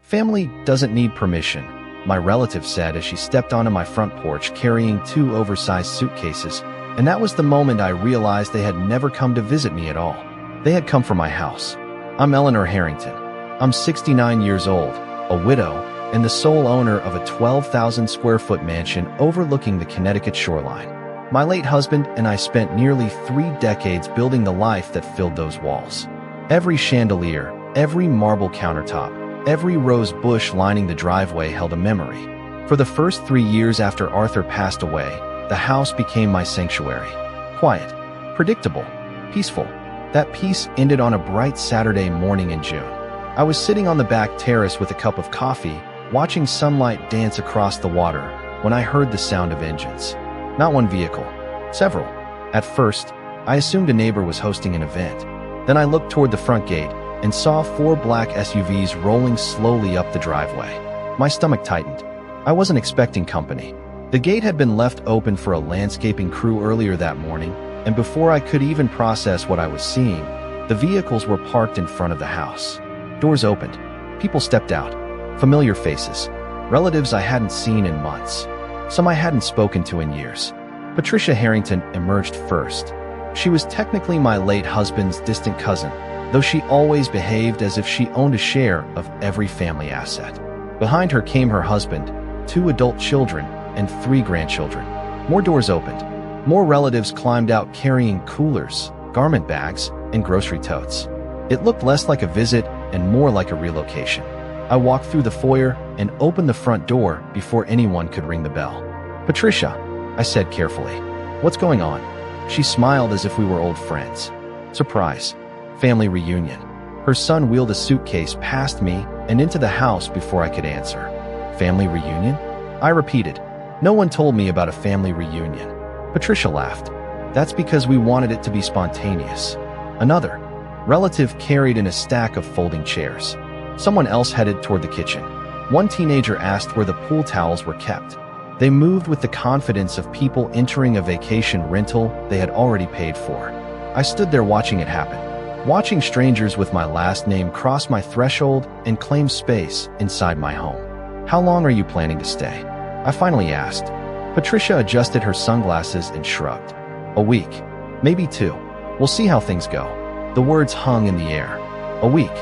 Family doesn't need permission, my relative said as she stepped onto my front porch carrying 2 oversized suitcases, and that was the moment I realized they had never come to visit me at all. They had come for my house. I'm Eleanor Harrington. I'm 69 years old, a widow, and the sole owner of a 12,000 square foot mansion overlooking the Connecticut shoreline. My late husband and I spent nearly 3 decades building the life that filled those walls. Every chandelier, every marble countertop, every rose bush lining the driveway held a memory. For the first 3 years after Arthur passed away, the house became my sanctuary. Quiet, predictable, peaceful. That peace ended on a bright Saturday morning in June. I was sitting on the back terrace with a cup of coffee, watching sunlight dance across the water, when I heard the sound of engines. Not one vehicle, several. At first, I assumed a neighbor was hosting an event. Then I looked toward the front gate and saw 4 black SUVs rolling slowly up the driveway. My stomach tightened. I wasn't expecting company. The gate had been left open for a landscaping crew earlier that morning, and before I could even process what I was seeing, the vehicles were parked in front of the house. Doors opened. People stepped out. Familiar faces. Relatives I hadn't seen in months. Some I hadn't spoken to in years. Patricia Harrington emerged first. She was technically my late husband's distant cousin, though she always behaved as if she owned a share of every family asset. Behind her came her husband, 2 adult children, and 3 grandchildren. More doors opened. More relatives climbed out carrying coolers, garment bags, and grocery totes. It looked less like a visit and more like a relocation. I walked through the foyer and opened the front door before anyone could ring the bell. "Patricia," I said carefully. "What's going on?" She smiled as if we were old friends. "Surprise. Family reunion." Her son wheeled a suitcase past me and into the house before I could answer. "Family reunion?" I repeated. "No one told me about a family reunion." Patricia laughed. "That's because we wanted it to be spontaneous." Another relative carried in a stack of folding chairs. Someone else headed toward the kitchen. One teenager asked where the pool towels were kept. They moved with the confidence of people entering a vacation rental they had already paid for. I stood there watching it happen, watching strangers with my last name cross my threshold and claim space inside my home. "How long are you planning to stay?" I finally asked. Patricia adjusted her sunglasses and shrugged. "A week, maybe 2. We'll see how things go." The words hung in the air. A week,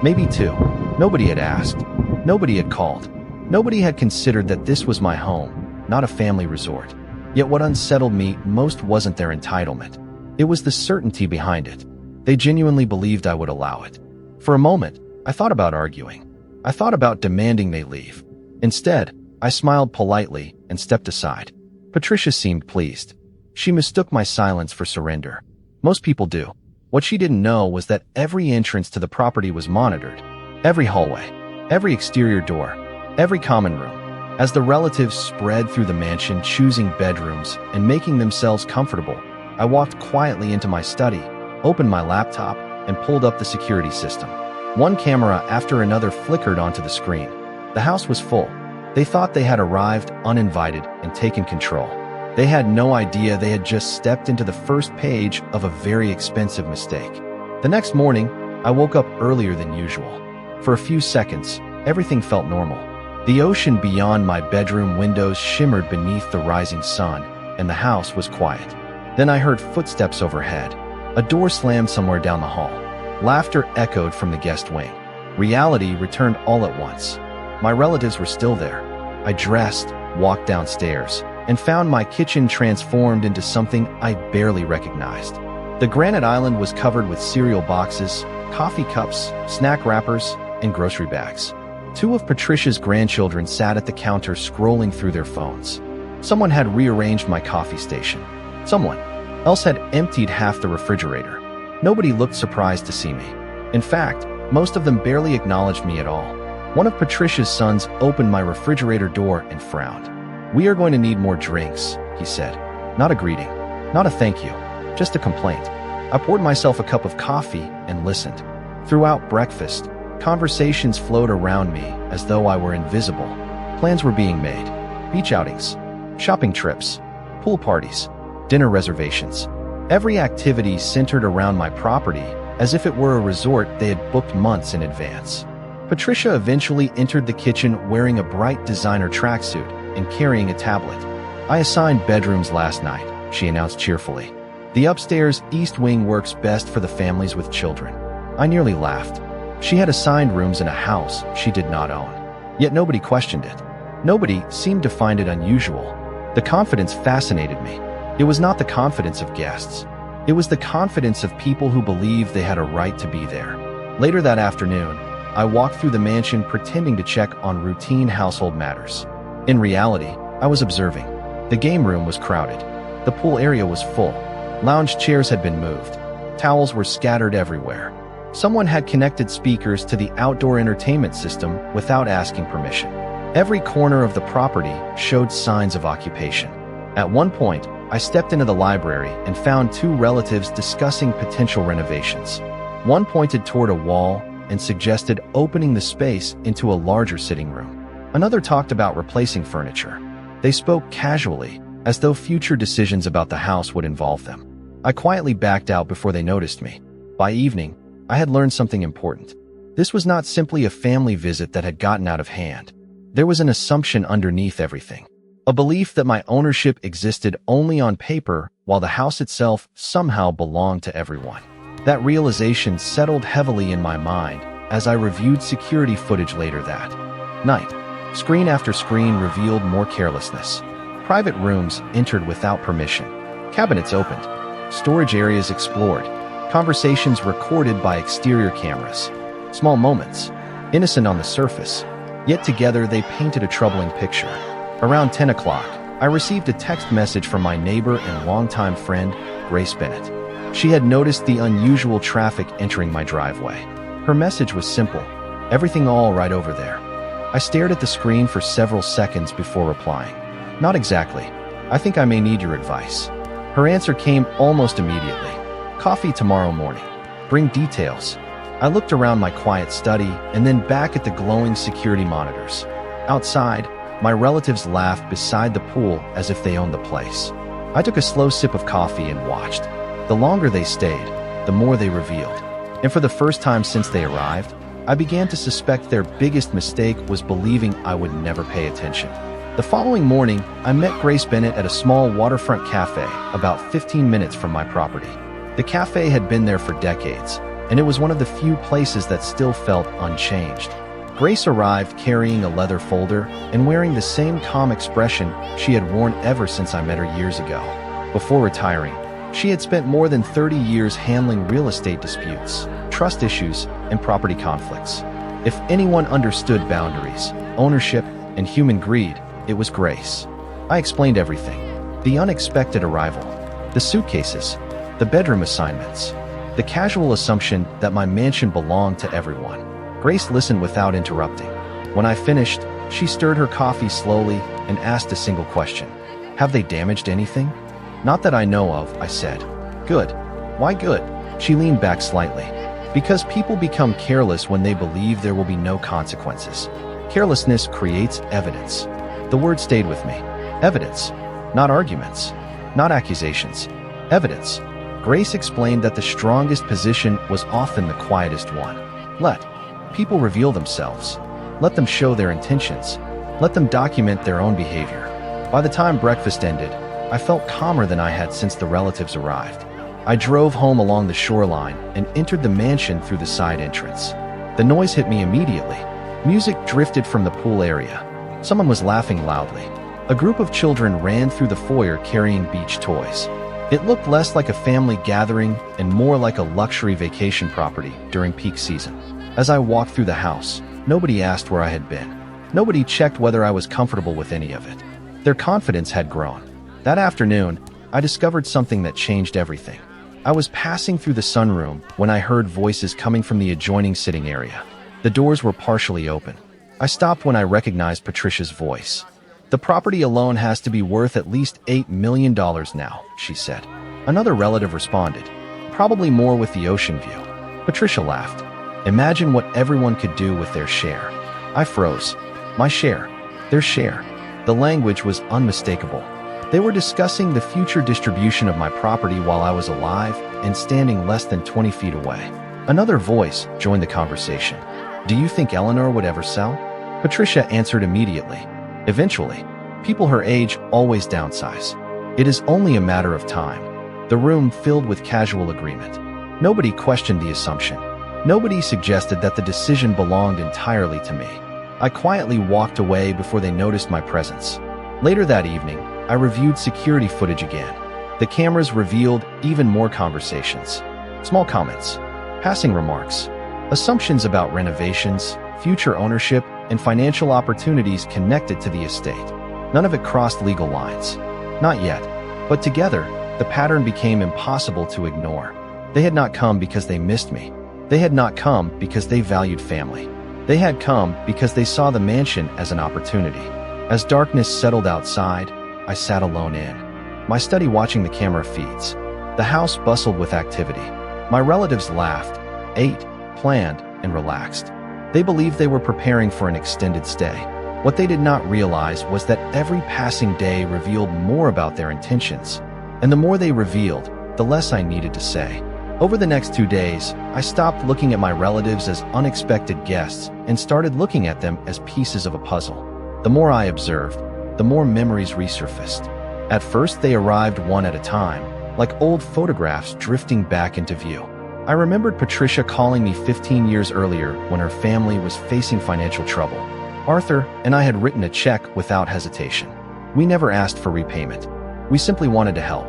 maybe 2. Nobody had asked. Nobody had called. Nobody had considered that this was my home, not a family resort. Yet what unsettled me most wasn't their entitlement. It was the certainty behind it. They genuinely believed I would allow it. For a moment, I thought about arguing. I thought about demanding they leave. Instead, I smiled politely and stepped aside. Patricia seemed pleased. She mistook my silence for surrender. Most people do. What she didn't know was that every entrance to the property was monitored. Every hallway, every exterior door, every common room. As the relatives spread through the mansion, choosing bedrooms and making themselves comfortable, I walked quietly into my study, opened my laptop, and pulled up the security system. One camera after another flickered onto the screen. The house was full. They thought they had arrived uninvited and taken control. They had no idea they had just stepped into the first page of a very expensive mistake. The next morning, I woke up earlier than usual. For a few seconds, everything felt normal. The ocean beyond my bedroom windows shimmered beneath the rising sun, and the house was quiet. Then I heard footsteps overhead. A door slammed somewhere down the hall. Laughter echoed from the guest wing. Reality returned all at once. My relatives were still there. I dressed, walked downstairs, and found my kitchen transformed into something I barely recognized. The granite island was covered with cereal boxes, coffee cups, snack wrappers, and grocery bags. 2 of Patricia's grandchildren sat at the counter scrolling through their phones. Someone had rearranged my coffee station. Someone else had emptied half the refrigerator. Nobody looked surprised to see me. In fact, most of them barely acknowledged me at all. One of Patricia's sons opened my refrigerator door and frowned. "We are going to need more drinks," he said. Not a greeting, not a thank you, just a complaint. I poured myself a cup of coffee and listened. Throughout breakfast, conversations flowed around me as though I were invisible. Plans were being made. Beach outings, shopping trips, pool parties, dinner reservations. Every activity centered around my property, as if it were a resort they had booked months in advance. Patricia eventually entered the kitchen wearing a bright designer tracksuit and carrying a tablet. "I assigned bedrooms last night," she announced cheerfully. "The upstairs East Wing works best for the families with children." I nearly laughed. She had assigned rooms in a house she did not own. Yet nobody questioned it. Nobody seemed to find it unusual. The confidence fascinated me. It was not the confidence of guests. It was the confidence of people who believed they had a right to be there. Later that afternoon, I walked through the mansion pretending to check on routine household matters. In reality, I was observing. The game room was crowded. The pool area was full. Lounge chairs had been moved. Towels were scattered everywhere. Someone had connected speakers to the outdoor entertainment system without asking permission. Every corner of the property showed signs of occupation. At one point, I stepped into the library and found two relatives discussing potential renovations. One pointed toward a wall and suggested opening the space into a larger sitting room. Another talked about replacing furniture. They spoke casually, as though future decisions about the house would involve them. I quietly backed out before they noticed me. By evening, I had learned something important. This was not simply a family visit that had gotten out of hand. There was an assumption underneath everything. A belief that my ownership existed only on paper, while the house itself somehow belonged to everyone. That realization settled heavily in my mind as I reviewed security footage later that night. Screen after screen revealed more carelessness. Private rooms entered without permission. Cabinets opened. Storage areas explored. Conversations recorded by exterior cameras. Small moments, innocent on the surface, yet together they painted a troubling picture. Around 10 o'clock, I received a text message from my neighbor and longtime friend, Grace Bennett. She had noticed the unusual traffic entering my driveway. Her message was simple: "Everything all right over there?" I stared at the screen for several seconds before replying. "Not exactly. I think I may need your advice." Her answer came almost immediately. "Coffee tomorrow morning. Bring details." I looked around my quiet study and then back at the glowing security monitors. Outside, my relatives laughed beside the pool as if they owned the place. I took a slow sip of coffee and watched. The longer they stayed, the more they revealed. And for the first time since they arrived, I began to suspect their biggest mistake was believing I would never pay attention. The following morning, I met Grace Bennett at a small waterfront cafe about 15 minutes from my property. The cafe had been there for decades, and it was one of the few places that still felt unchanged. Grace arrived carrying a leather folder and wearing the same calm expression she had worn ever since I met her years ago. Before retiring, she had spent more than 30 years handling real estate disputes, trust issues, and property conflicts. If anyone understood boundaries, ownership, and human greed, it was Grace. I explained everything: the unexpected arrival, the suitcases, the bedroom assignments, the casual assumption that my mansion belonged to everyone. Grace listened without interrupting. When I finished, she stirred her coffee slowly and asked a single question: "Have they damaged anything?" "Not that I know of," I said. "Good. Why good?" She leaned back slightly. "Because people become careless when they believe there will be no consequences. Carelessness creates evidence." The word stayed with me. Evidence. Not arguments. Not accusations. Evidence. Grace explained that the strongest position was often the quietest one. Let people reveal themselves. Let them show their intentions. Let them document their own behavior. By the time breakfast ended, I felt calmer than I had since the relatives arrived. I drove home along the shoreline and entered the mansion through the side entrance. The noise hit me immediately. Music drifted from the pool area. Someone was laughing loudly. A group of children ran through the foyer carrying beach toys. It looked less like a family gathering and more like a luxury vacation property during peak season. As I walked through the house, nobody asked where I had been. Nobody checked whether I was comfortable with any of it. Their confidence had grown. That afternoon, I discovered something that changed everything. I was passing through the sunroom when I heard voices coming from the adjoining sitting area. The doors were partially open. I stopped when I recognized Patricia's voice. "The property alone has to be worth at least $8 million now," she said. Another relative responded, "Probably more with the ocean view." Patricia laughed. "Imagine what everyone could do with their share." I froze. My share. Their share. The language was unmistakable. They were discussing the future distribution of my property while I was alive and standing less than 20 feet away. Another voice joined the conversation. Do you think Eleanor would ever sell? Patricia answered immediately. Eventually. People her age always downsize. It is only a matter of time. The room filled with casual agreement. Nobody questioned the assumption. Nobody suggested that the decision belonged entirely to me. I quietly walked away before they noticed my presence. Later that evening, I reviewed security footage again. The cameras revealed even more conversations. Small comments, passing remarks, assumptions about renovations, future ownership, and financial opportunities connected to the estate. None of it crossed legal lines. Not yet. But together, the pattern became impossible to ignore. They had not come because they missed me. They had not come because they valued family. They had come because they saw the mansion as an opportunity. As darkness settled outside, I sat alone in my study watching the camera feeds. The house bustled with activity. My relatives laughed, ate, planned, and relaxed. They believed they were preparing for an extended stay. What they did not realize was that every passing day revealed more about their intentions. And the more they revealed, the less I needed to say. Over the next 2 days, I stopped looking at my relatives as unexpected guests and started looking at them as pieces of a puzzle. The more I observed, the more memories resurfaced. At first, they arrived one at a time, like old photographs drifting back into view. I remembered Patricia calling me 15 years earlier when her family was facing financial trouble. Arthur and I had written a check without hesitation. We never asked for repayment. We simply wanted to help.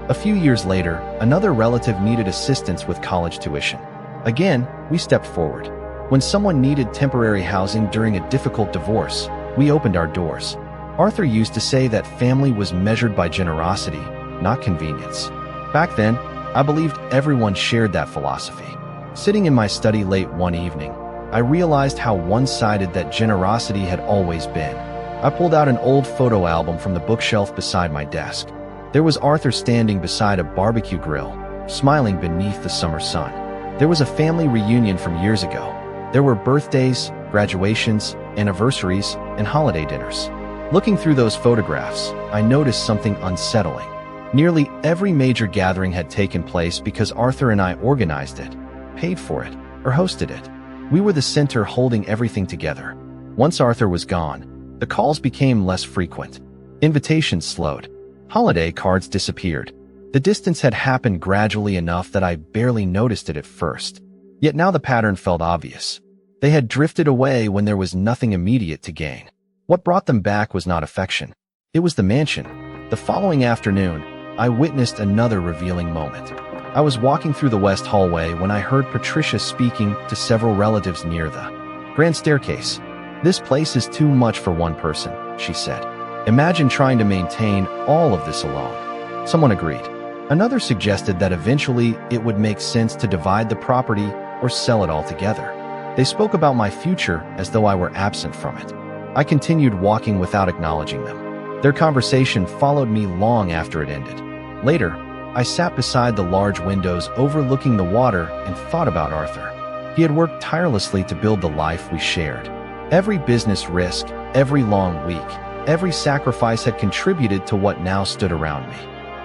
A few years later, another relative needed assistance with college tuition. Again, we stepped forward. When someone needed temporary housing during a difficult divorce, we opened our doors. Arthur used to say that family was measured by generosity, not convenience. Back then, I believed everyone shared that philosophy. Sitting in my study late one evening, I realized how one-sided that generosity had always been. I pulled out an old photo album from the bookshelf beside my desk. There was Arthur standing beside a barbecue grill, smiling beneath the summer sun. There was a family reunion from years ago. There were birthdays, graduations, anniversaries, and holiday dinners. Looking through those photographs, I noticed something unsettling. Nearly every major gathering had taken place because Arthur and I organized it, paid for it, or hosted it. We were the center holding everything together. Once Arthur was gone, the calls became less frequent. Invitations slowed. Holiday cards disappeared. The distance had happened gradually enough that I barely noticed it at first. Yet now the pattern felt obvious. They had drifted away when there was nothing immediate to gain. What brought them back was not affection. It was the mansion. The following afternoon, I witnessed another revealing moment. I was walking through the west hallway when I heard Patricia speaking to several relatives near the grand staircase. "This place is too much for one person," she said. "Imagine trying to maintain all of this alone." Someone agreed. Another suggested that eventually it would make sense to divide the property or sell it altogether. They spoke about my future as though I were absent from it. I continued walking without acknowledging them. Their conversation followed me long after it ended. Later, I sat beside the large windows overlooking the water and thought about Arthur. He had worked tirelessly to build the life we shared. Every business risk, every long week, every sacrifice had contributed to what now stood around me.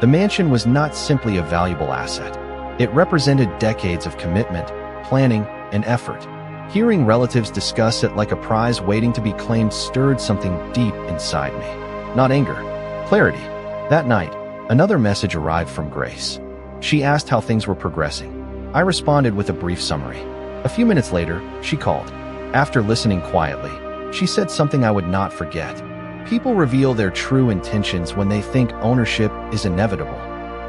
The mansion was not simply a valuable asset. It represented decades of commitment, planning, and effort. Hearing relatives discuss it like a prize waiting to be claimed stirred something deep inside me. Not anger, clarity. That night, another message arrived from Grace. She asked how things were progressing. I responded with a brief summary. A few minutes later, she called. After listening quietly, she said something I would not forget. People reveal their true intentions when they think ownership is inevitable.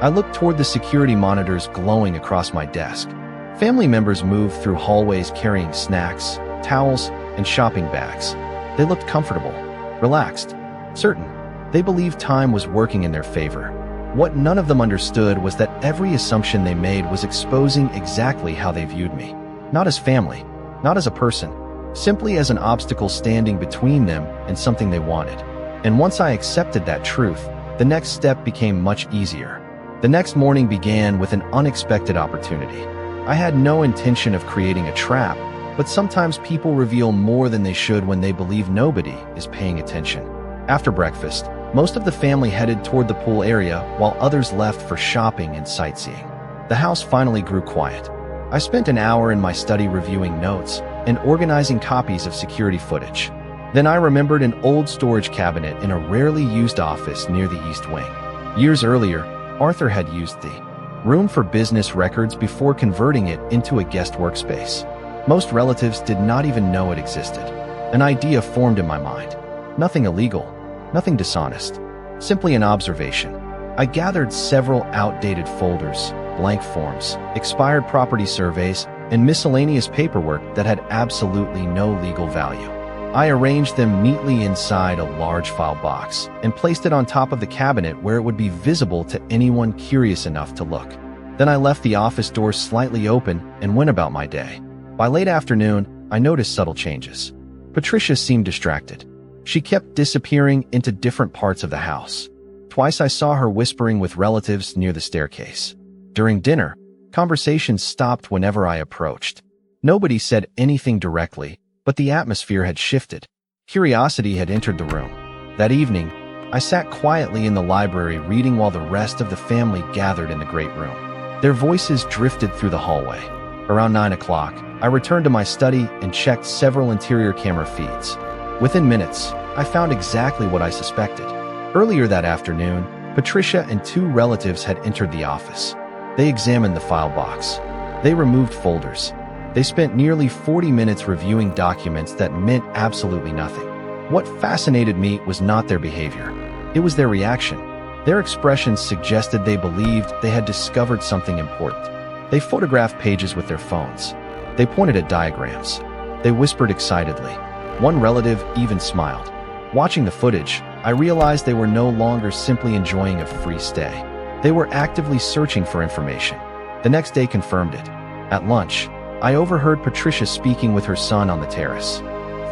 I looked toward the security monitors glowing across my desk. Family members moved through hallways carrying snacks, towels, and shopping bags. They looked comfortable, relaxed, certain. They believed time was working in their favor. What none of them understood was that every assumption they made was exposing exactly how they viewed me. Not as family, not as a person, simply as an obstacle standing between them and something they wanted. And once I accepted that truth, the next step became much easier. The next morning began with an unexpected opportunity. I had no intention of creating a trap, but sometimes people reveal more than they should when they believe nobody is paying attention. After breakfast, most of the family headed toward the pool area while others left for shopping and sightseeing. The house finally grew quiet. I spent an hour in my study reviewing notes, and organizing copies of security footage. Then I remembered an old storage cabinet in a rarely used office near the East Wing. Years earlier, Arthur had used the room for business records before converting it into a guest workspace. Most relatives did not even know it existed. An idea formed in my mind. Nothing illegal, nothing dishonest, simply an observation. I gathered several outdated folders, blank forms, expired property surveys, and miscellaneous paperwork that had absolutely no legal value. I arranged them neatly inside a large file box and placed it on top of the cabinet where it would be visible to anyone curious enough to look. Then I left the office door slightly open and went about my day. By late afternoon, I noticed subtle changes. Patricia seemed distracted. She kept disappearing into different parts of the house. Twice I saw her whispering with relatives near the staircase. During dinner, conversations stopped whenever I approached. Nobody said anything directly, but the atmosphere had shifted. Curiosity had entered the room. That evening, I sat quietly in the library reading while the rest of the family gathered in the great room. Their voices drifted through the hallway. Around 9 o'clock, I returned to my study and checked several interior camera feeds. Within minutes, I found exactly what I suspected. Earlier that afternoon, Patricia and 2 relatives had entered the office. They examined the file box. They removed folders. They spent nearly 40 minutes reviewing documents that meant absolutely nothing. What fascinated me was not their behavior. It was their reaction. Their expressions suggested they believed they had discovered something important. They photographed pages with their phones. They pointed at diagrams. They whispered excitedly. One relative even smiled. Watching the footage, I realized they were no longer simply enjoying a free stay. They were actively searching for information. The next day confirmed it. At lunch, I overheard Patricia speaking with her son on the terrace.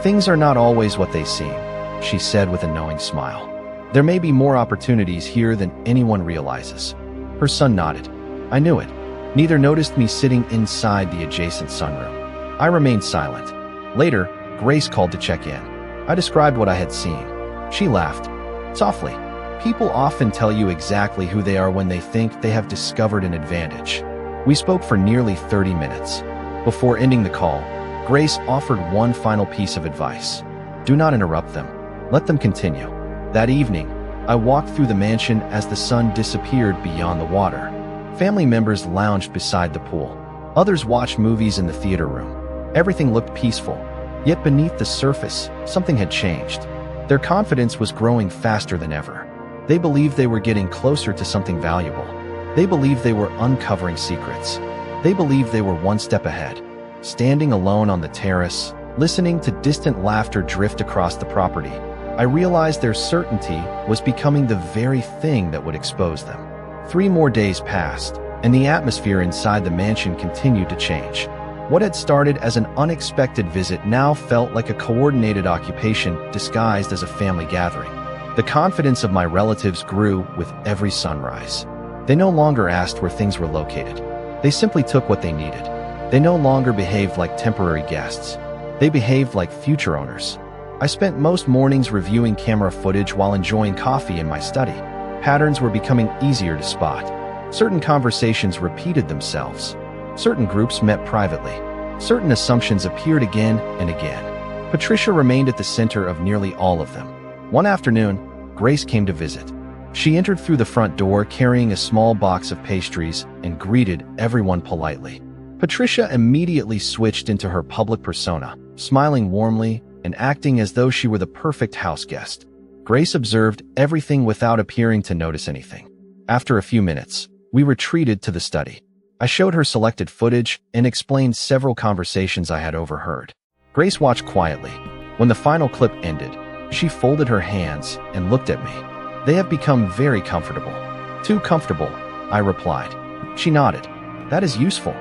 "Things are not always what they seem," she said with a knowing smile. "There may be more opportunities here than anyone realizes." Her son nodded. I knew it. Neither noticed me sitting inside the adjacent sunroom. I remained silent. Later, Grace called to check in. I described what I had seen. She laughed. Softly. "People often tell you exactly who they are when they think they have discovered an advantage." We spoke for nearly 30 minutes. Before ending the call, Grace offered one final piece of advice. Do not interrupt them. Let them continue. That evening, I walked through the mansion as the sun disappeared beyond the water. Family members lounged beside the pool. Others watched movies in the theater room. Everything looked peaceful. Yet beneath the surface, something had changed. Their confidence was growing faster than ever. They believed they were getting closer to something valuable. They believed they were uncovering secrets. They believed they were one step ahead. Standing alone on the terrace, listening to distant laughter drift across the property, I realized their certainty was becoming the very thing that would expose them. 3 more days passed, and the atmosphere inside the mansion continued to change. What had started as an unexpected visit now felt like a coordinated occupation disguised as a family gathering. The confidence of my relatives grew with every sunrise. They no longer asked where things were located. They simply took what they needed. They no longer behaved like temporary guests. They behaved like future owners. I spent most mornings reviewing camera footage while enjoying coffee in my study. Patterns were becoming easier to spot. Certain conversations repeated themselves. Certain groups met privately. Certain assumptions appeared again and again. Patricia remained at the center of nearly all of them. One afternoon, Grace came to visit. She entered through the front door carrying a small box of pastries and greeted everyone politely. Patricia immediately switched into her public persona, smiling warmly and acting as though she were the perfect house guest. Grace observed everything without appearing to notice anything. After a few minutes, we retreated to the study. I showed her selected footage and explained several conversations I had overheard. Grace watched quietly. When the final clip ended, she folded her hands and looked at me. "They have become very comfortable." "Too comfortable," I replied. She nodded. "That is useful."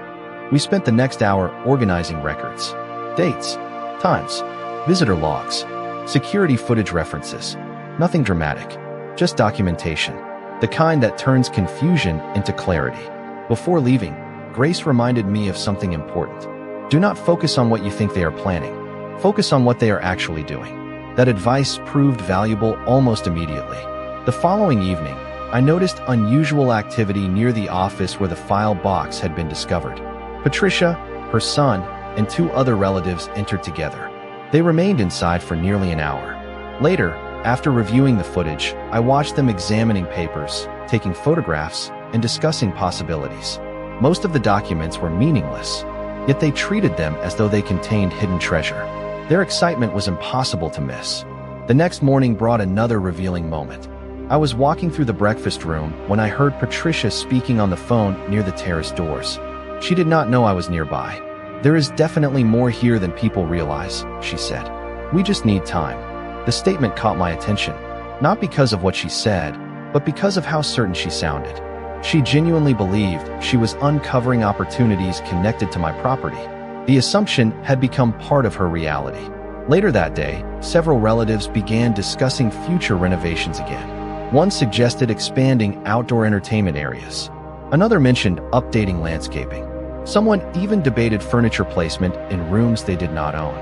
We spent the next hour organizing records. Dates, times, visitor logs, security footage references. Nothing dramatic, just documentation. The kind that turns confusion into clarity. Before leaving, Grace reminded me of something important. Do not focus on what you think they are planning. Focus on what they are actually doing. That advice proved valuable almost immediately. The following evening, I noticed unusual activity near the office where the file box had been discovered. Patricia, her son, and 2 other relatives entered together. They remained inside for nearly an hour. Later, after reviewing the footage, I watched them examining papers, taking photographs, and discussing possibilities. Most of the documents were meaningless, yet they treated them as though they contained hidden treasure. Their excitement was impossible to miss. The next morning brought another revealing moment. I was walking through the breakfast room when I heard Patricia speaking on the phone near the terrace doors. She did not know I was nearby. "There is definitely more here than people realize," she said. "We just need time." The statement caught my attention, not because of what she said, but because of how certain she sounded. She genuinely believed she was uncovering opportunities connected to my property. The assumption had become part of her reality. Later that day, several relatives began discussing future renovations again. One suggested expanding outdoor entertainment areas. Another mentioned updating landscaping. Someone even debated furniture placement in rooms they did not own.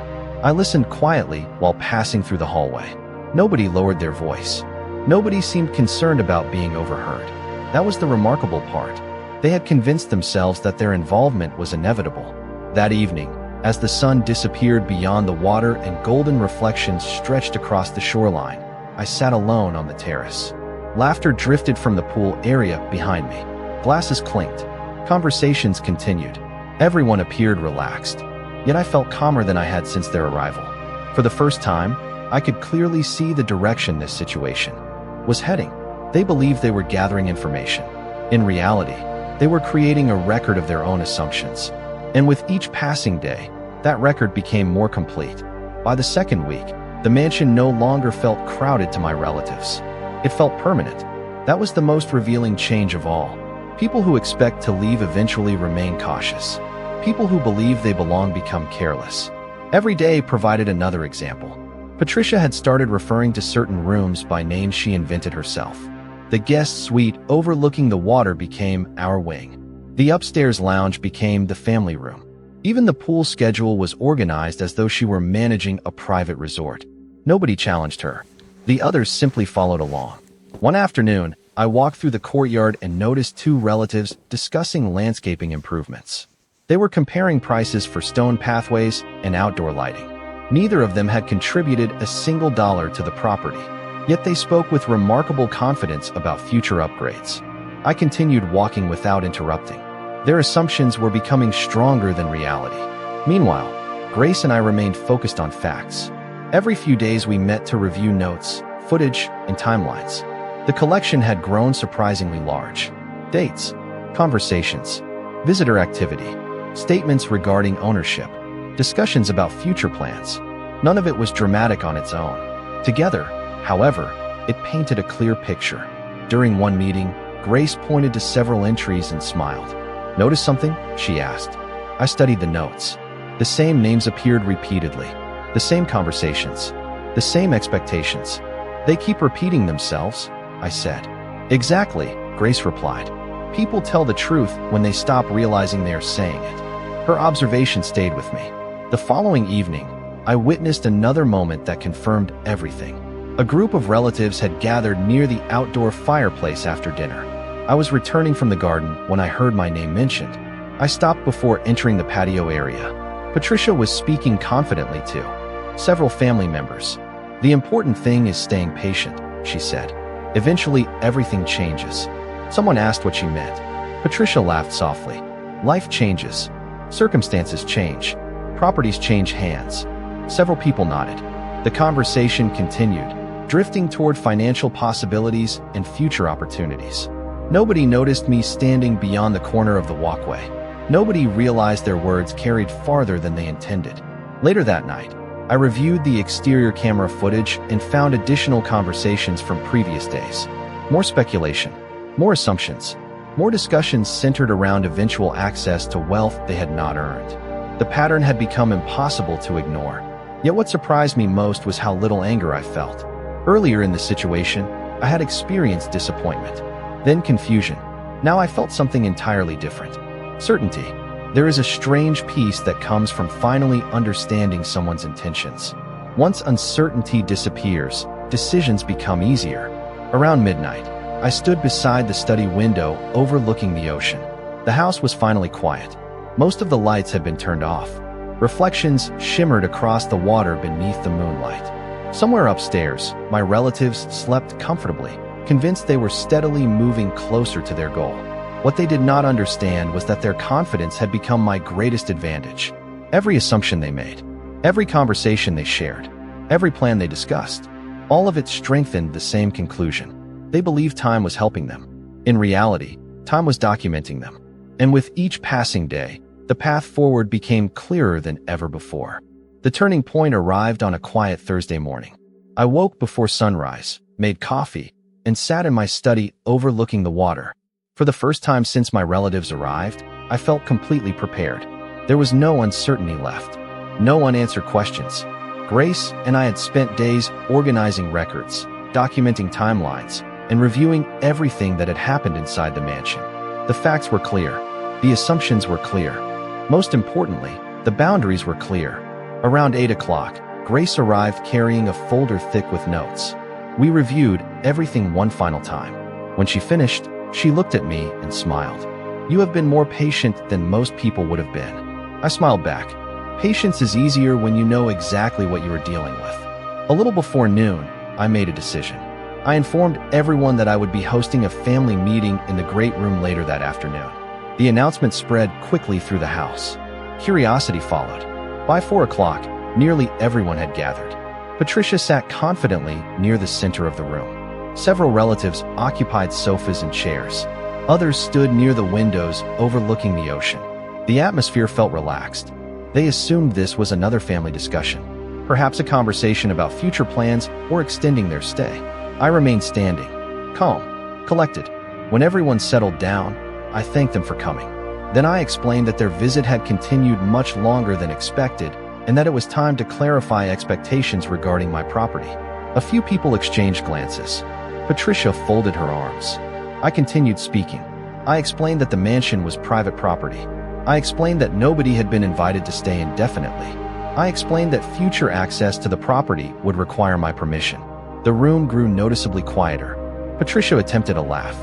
I listened quietly while passing through the hallway. Nobody lowered their voice. Nobody seemed concerned about being overheard. That was the remarkable part. They had convinced themselves that their involvement was inevitable. That evening, as the sun disappeared beyond the water and golden reflections stretched across the shoreline, I sat alone on the terrace. Laughter drifted from the pool area behind me. Glasses clinked. Conversations continued. Everyone appeared relaxed. Yet I felt calmer than I had since their arrival. For the first time, I could clearly see the direction this situation was heading. They believed they were gathering information. In reality, they were creating a record of their own assumptions. And with each passing day, that record became more complete. By the second week, the mansion no longer felt crowded to my relatives. It felt permanent. That was the most revealing change of all. People who expect to leave eventually remain cautious. People who believe they belong become careless. Every day provided another example. Patricia had started referring to certain rooms by names she invented herself. The guest suite overlooking the water became our wing. The upstairs lounge became the family room. Even the pool schedule was organized as though she were managing a private resort. Nobody challenged her. The others simply followed along. One afternoon, I walked through the courtyard and noticed 2 relatives discussing landscaping improvements. They were comparing prices for stone pathways and outdoor lighting. Neither of them had contributed a single dollar to the property, yet they spoke with remarkable confidence about future upgrades. I continued walking without interrupting. Their assumptions were becoming stronger than reality. Meanwhile, Grace and I remained focused on facts. Every few days we met to review notes, footage, and timelines. The collection had grown surprisingly large. Dates, conversations, visitor activity, statements regarding ownership, discussions about future plans. None of it was dramatic on its own. Together, however, it painted a clear picture. During one meeting, Grace pointed to several entries and smiled. "Notice something?" she asked. I studied the notes. The same names appeared repeatedly. The same conversations. The same expectations. "They keep repeating themselves," I said. "Exactly," Grace replied. "People tell the truth when they stop realizing they are saying it." Her observation stayed with me. The following evening, I witnessed another moment that confirmed everything. A group of relatives had gathered near the outdoor fireplace after dinner. I was returning from the garden when I heard my name mentioned. I stopped before entering the patio area. Patricia was speaking confidently to several family members. "The important thing is staying patient," she said. "Eventually, everything changes." Someone asked what she meant. Patricia laughed softly. "Life changes. Circumstances change. Properties change hands." Several people nodded. The conversation continued, drifting toward financial possibilities and future opportunities. Nobody noticed me standing beyond the corner of the walkway. Nobody realized their words carried farther than they intended. Later that night, I reviewed the exterior camera footage and found additional conversations from previous days. More speculation, more assumptions, more discussions centered around eventual access to wealth they had not earned. The pattern had become impossible to ignore. Yet what surprised me most was how little anger I felt. Earlier in the situation, I had experienced disappointment, then confusion. Now I felt something entirely different. Certainty. There is a strange peace that comes from finally understanding someone's intentions. Once uncertainty disappears, decisions become easier. Around midnight, I stood beside the study window overlooking the ocean. The house was finally quiet. Most of the lights had been turned off. Reflections shimmered across the water beneath the moonlight. Somewhere upstairs, my relatives slept comfortably, convinced they were steadily moving closer to their goal. What they did not understand was that their confidence had become my greatest advantage. Every assumption they made, every conversation they shared, every plan they discussed, all of it strengthened the same conclusion. They believed time was helping them. In reality, time was documenting them. And with each passing day, the path forward became clearer than ever before. The turning point arrived on a quiet Thursday morning. I woke before sunrise, made coffee, and sat in my study overlooking the water. For the first time since my relatives arrived, I felt completely prepared. There was no uncertainty left, no unanswered questions. Grace and I had spent days organizing records, documenting timelines, and reviewing everything that had happened inside the mansion. The facts were clear. The assumptions were clear. Most importantly, the boundaries were clear. Around 8 o'clock, Grace arrived carrying a folder thick with notes. We reviewed everything one final time. When she finished, she looked at me and smiled. "You have been more patient than most people would have been." I smiled back. Patience is easier when you know exactly what you are dealing with. A little before noon, I made a decision. I informed everyone that I would be hosting a family meeting in the great room later that afternoon. The announcement spread quickly through the house. Curiosity followed. By 4 o'clock, nearly everyone had gathered. Patricia sat confidently near the center of the room. Several relatives occupied sofas and chairs. Others stood near the windows overlooking the ocean. The atmosphere felt relaxed. They assumed this was another family discussion, perhaps a conversation about future plans or extending their stay. I remained standing, calm, collected. When everyone settled down, I thanked them for coming. Then I explained that their visit had continued much longer than expected and that it was time to clarify expectations regarding my property. A few people exchanged glances. Patricia folded her arms. I continued speaking. I explained that the mansion was private property. I explained that nobody had been invited to stay indefinitely. I explained that future access to the property would require my permission. The room grew noticeably quieter. Patricia attempted a laugh.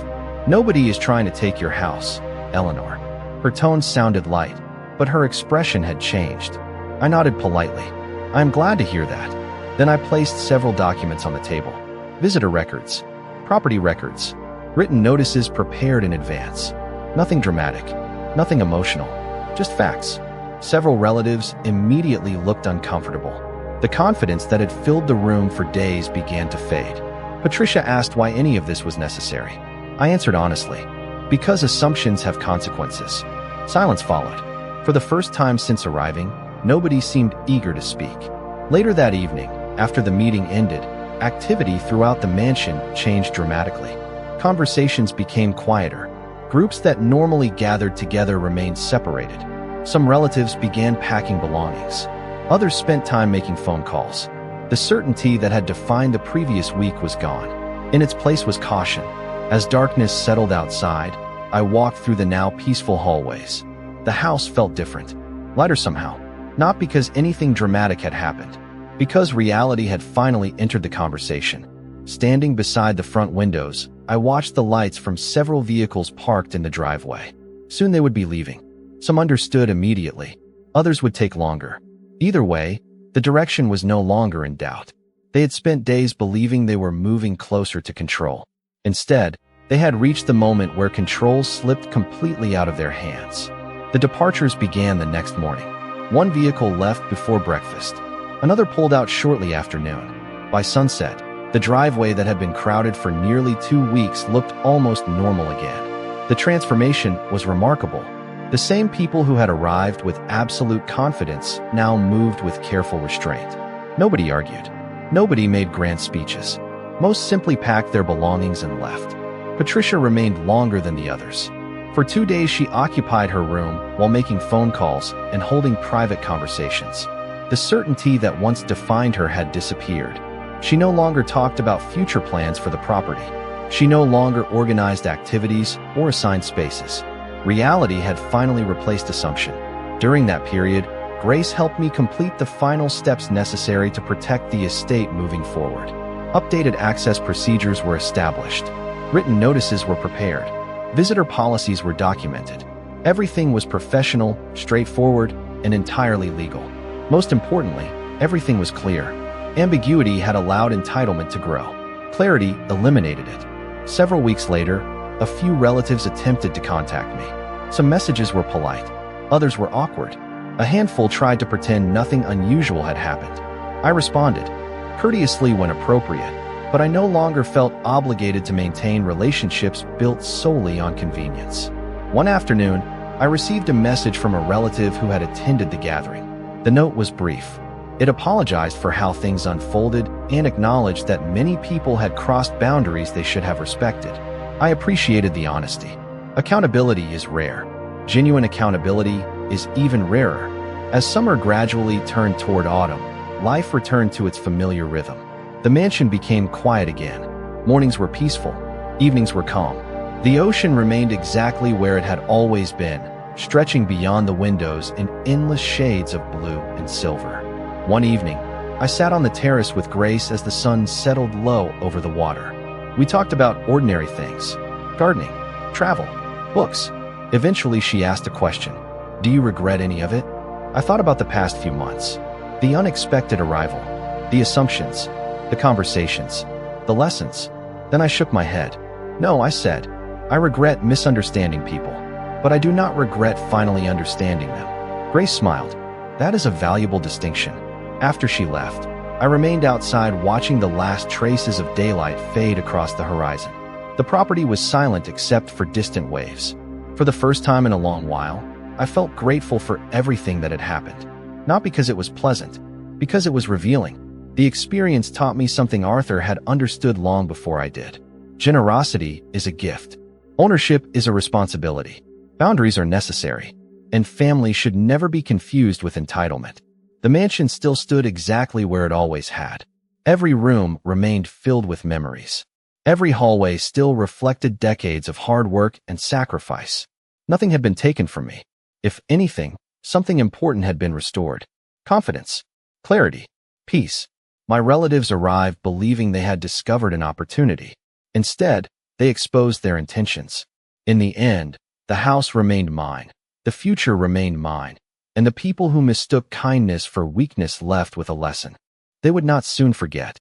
"Nobody is trying to take your house, Eleanor." Her tone sounded light, but her expression had changed. I nodded politely. "I am glad to hear that." Then I placed several documents on the table. Visitor records, property records, written notices prepared in advance. Nothing dramatic, nothing emotional, just facts. Several relatives immediately looked uncomfortable. The confidence that had filled the room for days began to fade. Patricia asked why any of this was necessary. I answered honestly, "Because assumptions have consequences." Silence followed. For the first time since arriving, nobody seemed eager to speak. Later that evening, after the meeting ended, activity throughout the mansion changed dramatically. Conversations became quieter. Groups that normally gathered together remained separated. Some relatives began packing belongings. Others spent time making phone calls. The certainty that had defined the previous week was gone. In its place was caution. As darkness settled outside, I walked through the now peaceful hallways. The house felt different, lighter somehow. Not because anything dramatic had happened, because reality had finally entered the conversation. Standing beside the front windows, I watched the lights from several vehicles parked in the driveway. Soon they would be leaving. Some understood immediately. Others would take longer. Either way, the direction was no longer in doubt. They had spent days believing they were moving closer to control. Instead, they had reached the moment where control slipped completely out of their hands. The departures began the next morning. One vehicle left before breakfast. Another pulled out shortly after noon. By sunset, the driveway that had been crowded for nearly 2 weeks looked almost normal again. The transformation was remarkable. The same people who had arrived with absolute confidence now moved with careful restraint. Nobody argued. Nobody made grand speeches. Most simply packed their belongings and left. Patricia remained longer than the others. For 2 days she occupied her room while making phone calls and holding private conversations. The certainty that once defined her had disappeared. She no longer talked about future plans for the property. She no longer organized activities or assigned spaces. Reality had finally replaced assumption. During that period, Grace helped me complete the final steps necessary to protect the estate moving forward. Updated access procedures were established. Written notices were prepared. Visitor policies were documented. Everything was professional, straightforward, and entirely legal. Most importantly, everything was clear. Ambiguity had allowed entitlement to grow. Clarity eliminated it. Several weeks later, a few relatives attempted to contact me. Some messages were polite, others were awkward. A handful tried to pretend nothing unusual had happened. I responded, courteously when appropriate, but I no longer felt obligated to maintain relationships built solely on convenience. One afternoon, I received a message from a relative who had attended the gathering. The note was brief. It apologized for how things unfolded and acknowledged that many people had crossed boundaries they should have respected. I appreciated the honesty. Accountability is rare. Genuine accountability is even rarer. As summer gradually turned toward autumn, life returned to its familiar rhythm. The mansion became quiet again. Mornings were peaceful. Evenings were calm. The ocean remained exactly where it had always been, stretching beyond the windows in endless shades of blue and silver. One evening, I sat on the terrace with Grace as the sun settled low over the water. We talked about ordinary things: gardening, travel, books. Eventually, she asked a question. Do you regret any of it? I thought about the past few months. The unexpected arrival, the assumptions, the conversations, the lessons. Then I shook my head. No, I said, I regret misunderstanding people, but I do not regret finally understanding them. Grace smiled. That is a valuable distinction. After she left, I remained outside watching the last traces of daylight fade across the horizon. The property was silent except for distant waves. For the first time in a long while, I felt grateful for everything that had happened. Not because it was pleasant, because it was revealing. The experience taught me something Arthur had understood long before I did. Generosity is a gift. Ownership is a responsibility. Boundaries are necessary, and family should never be confused with entitlement. The mansion still stood exactly where it always had. Every room remained filled with memories. Every hallway still reflected decades of hard work and sacrifice. Nothing had been taken from me. If anything, something important had been restored. Confidence, clarity, peace. My relatives arrived believing they had discovered an opportunity. Instead, they exposed their intentions. In the end, the house remained mine, the future remained mine, and the people who mistook kindness for weakness left with a lesson they would not soon forget.